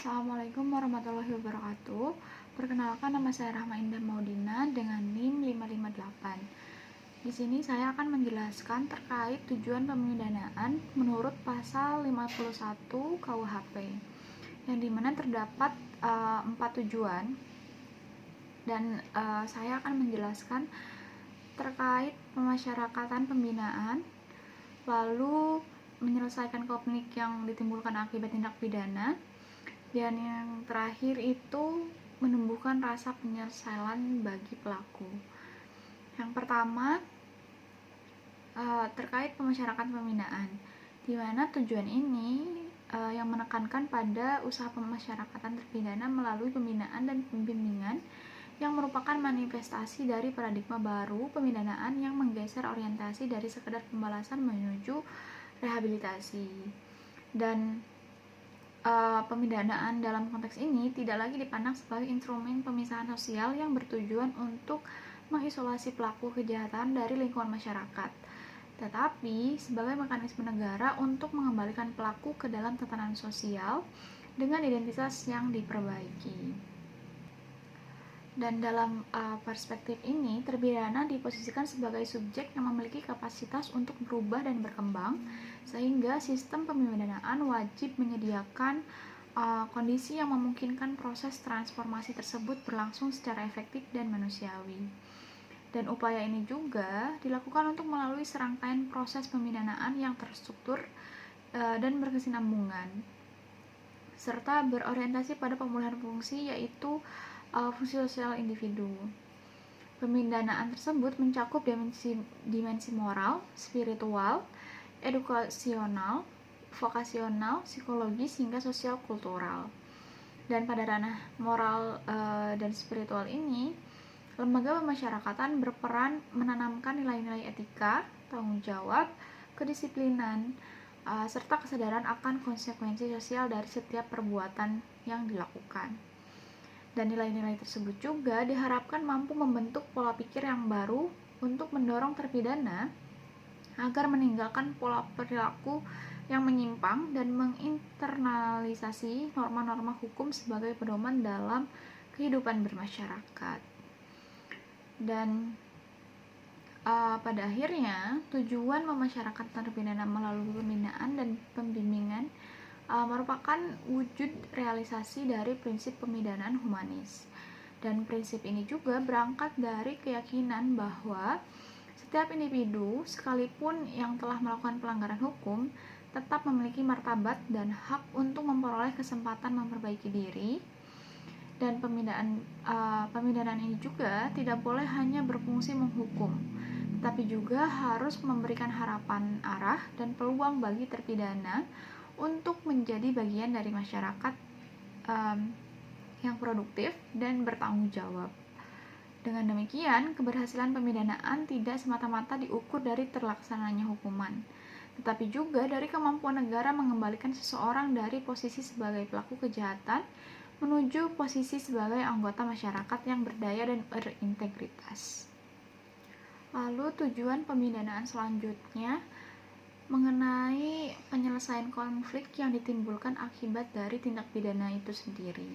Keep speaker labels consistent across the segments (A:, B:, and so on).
A: Assalamualaikum warahmatullahi wabarakatuh. Perkenalkan, nama saya Rahma Indah Maudina dengan NIM 558. Di sini saya akan menjelaskan terkait tujuan pemidanaan menurut pasal 51 KUHP, yang dimana terdapat 4 tujuan, dan saya akan menjelaskan terkait pemasyarakatan pembinaan, lalu menyelesaikan konflik yang ditimbulkan akibat tindak pidana, dan yang terakhir itu menumbuhkan rasa penyesalan bagi pelaku. Yang pertama, terkait pemasyarakatan pembinaan, di mana tujuan ini yang menekankan pada usaha pemasyarakatan terpidana melalui pembinaan dan pembimbingan yang merupakan manifestasi dari paradigma baru pemidanaan yang menggeser orientasi dari sekedar pembalasan menuju rehabilitasi. Dan pemidanaan dalam konteks ini tidak lagi dipandang sebagai instrumen pemisahan sosial yang bertujuan untuk mengisolasi pelaku kejahatan dari lingkungan masyarakat, tetapi sebagai mekanisme negara untuk mengembalikan pelaku ke dalam tatanan sosial dengan identitas yang diperbaiki. Dan dalam perspektif ini, terpidana diposisikan sebagai subjek yang memiliki kapasitas untuk berubah dan berkembang, sehingga sistem pemidanaan wajib menyediakan kondisi yang memungkinkan proses transformasi tersebut berlangsung secara efektif dan manusiawi. Dan upaya ini juga dilakukan untuk melalui serangkaian proses pemidanaan yang terstruktur dan berkesinambungan, serta berorientasi pada pemulihan fungsi, yaitu fungsi sosial individu. Pemidanaan tersebut mencakup dimensi moral, spiritual, edukasional, vokasional, psikologis, hingga sosial kultural. Dan pada ranah moral dan spiritual ini, lembaga pemasyarakatan berperan menanamkan nilai-nilai etika, tanggung jawab, kedisiplinan, serta kesadaran akan konsekuensi sosial dari setiap perbuatan yang dilakukan. Dan nilai-nilai tersebut juga diharapkan mampu membentuk pola pikir yang baru untuk mendorong terpidana agar meninggalkan pola perilaku yang menyimpang dan menginternalisasi norma-norma hukum sebagai pedoman dalam kehidupan bermasyarakat. Dan pada akhirnya, tujuan memasyarakatkan terpidana melalui pembinaan dan pembimbingan merupakan wujud realisasi dari prinsip pemidanaan humanis. Dan prinsip ini juga berangkat dari keyakinan bahwa setiap individu, sekalipun yang telah melakukan pelanggaran hukum, tetap memiliki martabat dan hak untuk memperoleh kesempatan memperbaiki diri. Dan pemidanaan ini juga tidak boleh hanya berfungsi menghukum, tetapi juga harus memberikan harapan arah dan peluang bagi terpidana untuk menjadi bagian dari masyarakat yang produktif dan bertanggung jawab. Dengan demikian, keberhasilan pemidanaan tidak semata-mata diukur dari terlaksananya hukuman, tetapi juga dari kemampuan negara mengembalikan seseorang dari posisi sebagai pelaku kejahatan menuju posisi sebagai anggota masyarakat yang berdaya dan berintegritas. Lalu tujuan pemidanaan selanjutnya mengenai penyelesaian konflik yang ditimbulkan akibat dari tindak pidana itu sendiri.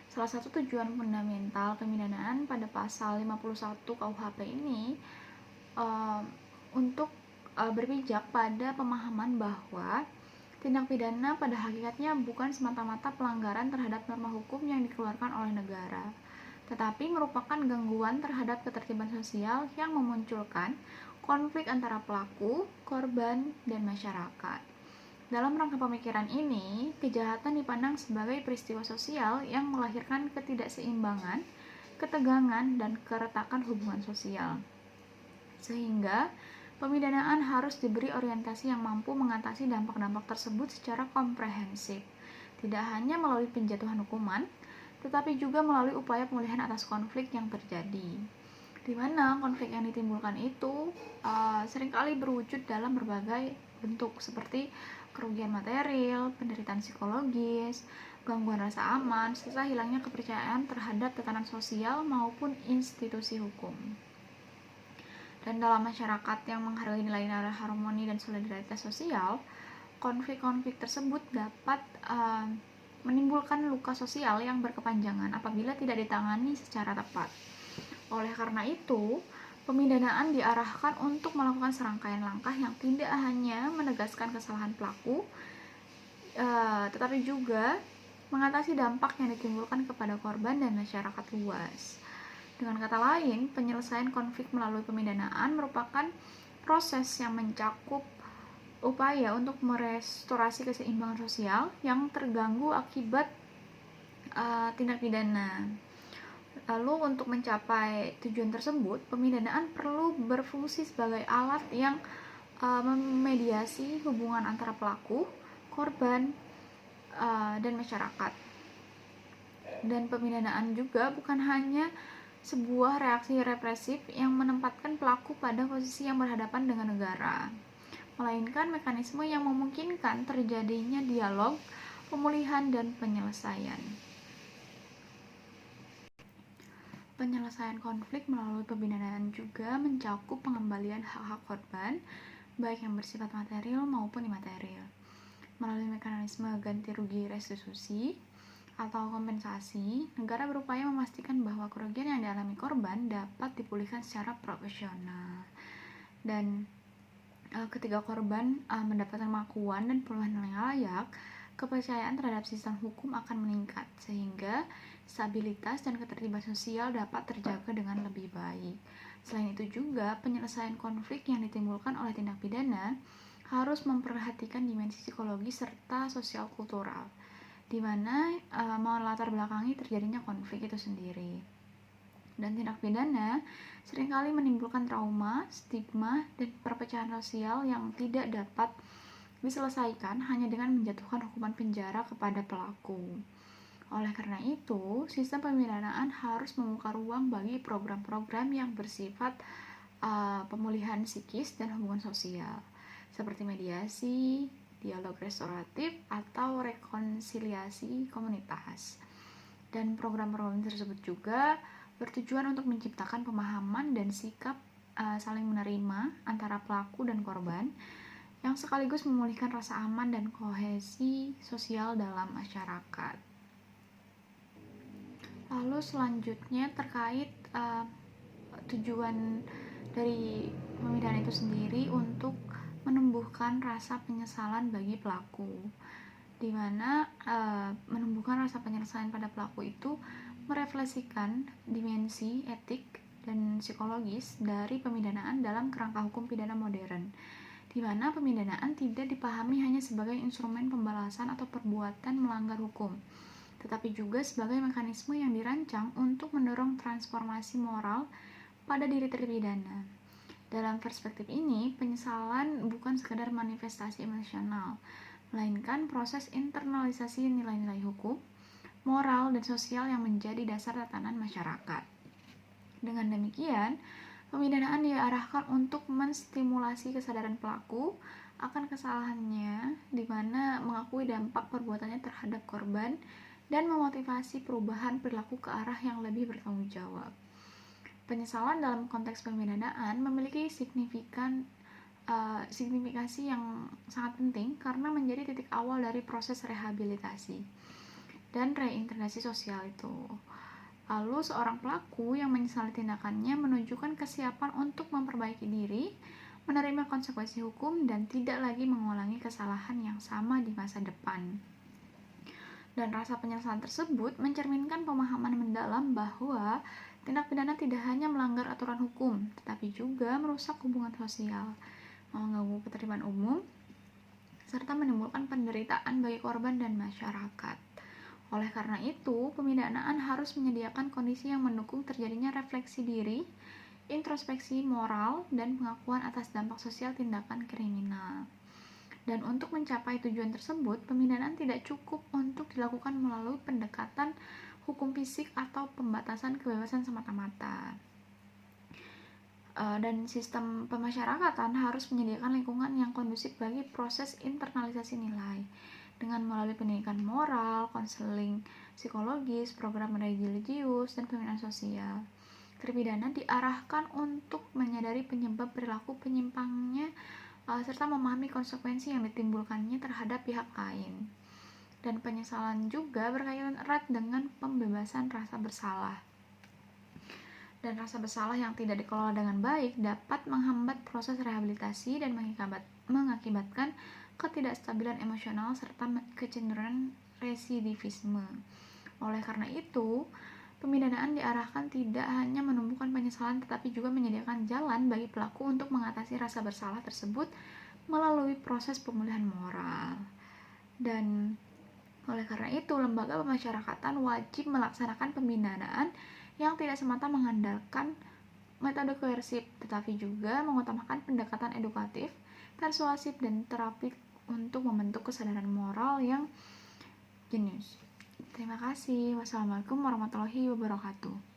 A: Salah satu tujuan fundamental pemidanaan pada pasal 51 KUHP ini untuk berpijak pada pemahaman bahwa tindak pidana pada hakikatnya bukan semata-mata pelanggaran terhadap norma hukum yang dikeluarkan oleh negara, tetapi merupakan gangguan terhadap ketertiban sosial yang memunculkan konflik antara pelaku, korban, dan masyarakat. Dalam rangka pemikiran ini, kejahatan dipandang sebagai peristiwa sosial yang melahirkan ketidakseimbangan, ketegangan, dan keretakan hubungan sosial. Sehingga, pemidanaan harus diberi orientasi yang mampu mengatasi dampak-dampak tersebut secara komprehensif, tidak hanya melalui penjatuhan hukuman, tetapi juga melalui upaya pemulihan atas konflik yang terjadi, di mana konflik yang ditimbulkan itu seringkali berwujud dalam berbagai bentuk seperti kerugian material, penderitaan psikologis, gangguan rasa aman, serta hilangnya kepercayaan terhadap tatanan sosial maupun institusi hukum. Dan dalam masyarakat yang menghargai nilai-nilai harmoni dan solidaritas sosial, konflik-konflik tersebut dapat menimbulkan menimbulkan luka sosial yang berkepanjangan apabila tidak ditangani secara tepat. Oleh karena itu, pemidanaan diarahkan untuk melakukan serangkaian langkah yang tidak hanya menegaskan kesalahan pelaku, tetapi juga mengatasi dampak yang ditimbulkan kepada korban dan masyarakat luas. Dengan kata lain, penyelesaian konflik melalui pemidanaan merupakan proses yang mencakup upaya untuk merestorasi keseimbangan sosial yang terganggu akibat tindak pidana. Lalu untuk mencapai tujuan tersebut, pemidanaan perlu berfungsi sebagai alat yang memediasi hubungan antara pelaku, korban, dan masyarakat. Dan pemidanaan juga bukan hanya sebuah reaksi represif yang menempatkan pelaku pada posisi yang berhadapan dengan negara, melainkan mekanisme yang memungkinkan terjadinya dialog, pemulihan, dan penyelesaian. Penyelesaian konflik melalui pemidanaan juga mencakup pengembalian hak-hak korban, baik yang bersifat material maupun imaterial, melalui mekanisme ganti rugi restitusi atau kompensasi. Negara berupaya memastikan bahwa kerugian yang dialami korban dapat dipulihkan secara profesional. Dan ketika korban mendapatkan pengakuan dan pemulihan yang layak, kepercayaan terhadap sistem hukum akan meningkat, sehingga stabilitas dan ketertiban sosial dapat terjaga dengan lebih baik. Selain itu juga, penyelesaian konflik yang ditimbulkan oleh tindak pidana harus memperhatikan dimensi psikologis serta sosial kultural, di mana melatar belakangi terjadinya konflik itu sendiri. Dan tindak pidana seringkali menimbulkan trauma, stigma, dan perpecahan sosial yang tidak dapat diselesaikan hanya dengan menjatuhkan hukuman penjara kepada pelaku. Oleh karena itu, sistem pemidanaan harus membuka ruang bagi program-program yang bersifat pemulihan psikis dan hubungan sosial, seperti mediasi, dialog restoratif, atau rekonsiliasi komunitas. Dan program-program tersebut juga bertujuan untuk menciptakan pemahaman dan sikap saling menerima antara pelaku dan korban, yang sekaligus memulihkan rasa aman dan kohesi sosial dalam masyarakat. Lalu selanjutnya terkait tujuan dari pemidanaan itu sendiri untuk menumbuhkan rasa penyesalan bagi pelaku, di mana menumbuhkan rasa penyesalan pada pelaku itu merefleksikan dimensi etik dan psikologis dari pemidanaan dalam kerangka hukum pidana modern, di mana pemidanaan tidak dipahami hanya sebagai instrumen pembalasan atau perbuatan melanggar hukum, tetapi juga sebagai mekanisme yang dirancang untuk mendorong transformasi moral pada diri terpidana. Dalam perspektif ini, penyesalan bukan sekadar manifestasi emosional, melainkan proses internalisasi nilai-nilai hukum, moral, dan sosial yang menjadi dasar tatanan masyarakat. Dengan demikian, pemidanaan diarahkan untuk menstimulasi kesadaran pelaku akan kesalahannya, di mana mengakui dampak perbuatannya terhadap korban dan memotivasi perubahan perilaku ke arah yang lebih bertanggung jawab. Penyesalan dalam konteks pemidanaan memiliki signifikasi yang sangat penting karena menjadi titik awal dari proses rehabilitasi dan reintegrasi sosial itu. Lalu seorang pelaku yang menyesali tindakannya menunjukkan kesiapan untuk memperbaiki diri, menerima konsekuensi hukum, dan tidak lagi mengulangi kesalahan yang sama di masa depan. Dan rasa penyesalan tersebut mencerminkan pemahaman mendalam bahwa tindak pidana tidak hanya melanggar aturan hukum, tetapi juga merusak hubungan sosial, mengganggu ketertiban umum, serta menimbulkan penderitaan bagi korban dan masyarakat. Oleh karena itu, pemidanaan harus menyediakan kondisi yang mendukung terjadinya refleksi diri, introspeksi moral, dan pengakuan atas dampak sosial tindakan kriminal. Dan untuk mencapai tujuan tersebut, pemidanaan tidak cukup untuk dilakukan melalui pendekatan hukum fisik atau pembatasan kebebasan semata-mata. Dan sistem pemasyarakatan harus menyediakan lingkungan yang kondusif bagi proses internalisasi nilai, dengan melalui pendidikan moral, konseling psikologis, program religius, dan pembinaan sosial. Terpidana diarahkan untuk menyadari penyebab perilaku penyimpangnya serta memahami konsekuensi yang ditimbulkannya terhadap pihak lain. Dan penyesalan juga berkaitan erat dengan pembebasan rasa bersalah. Dan rasa bersalah yang tidak dikelola dengan baik dapat menghambat proses rehabilitasi dan mengakibatkan ketidakstabilan emosional serta kecenderungan residivisme. Oleh karena itu, pemidanaan diarahkan tidak hanya menumbuhkan penyesalan tetapi juga menyediakan jalan bagi pelaku untuk mengatasi rasa bersalah tersebut melalui proses pemulihan moral. Dan oleh karena itu, lembaga pemasyarakatan wajib melaksanakan pembinaan yang tidak semata mengandalkan metode koersif, tetapi juga mengutamakan pendekatan edukatif, persuasif, dan terapi untuk membentuk kesadaran moral yang jenius. Terima kasih. Wassalamualaikum warahmatullahi wabarakatuh.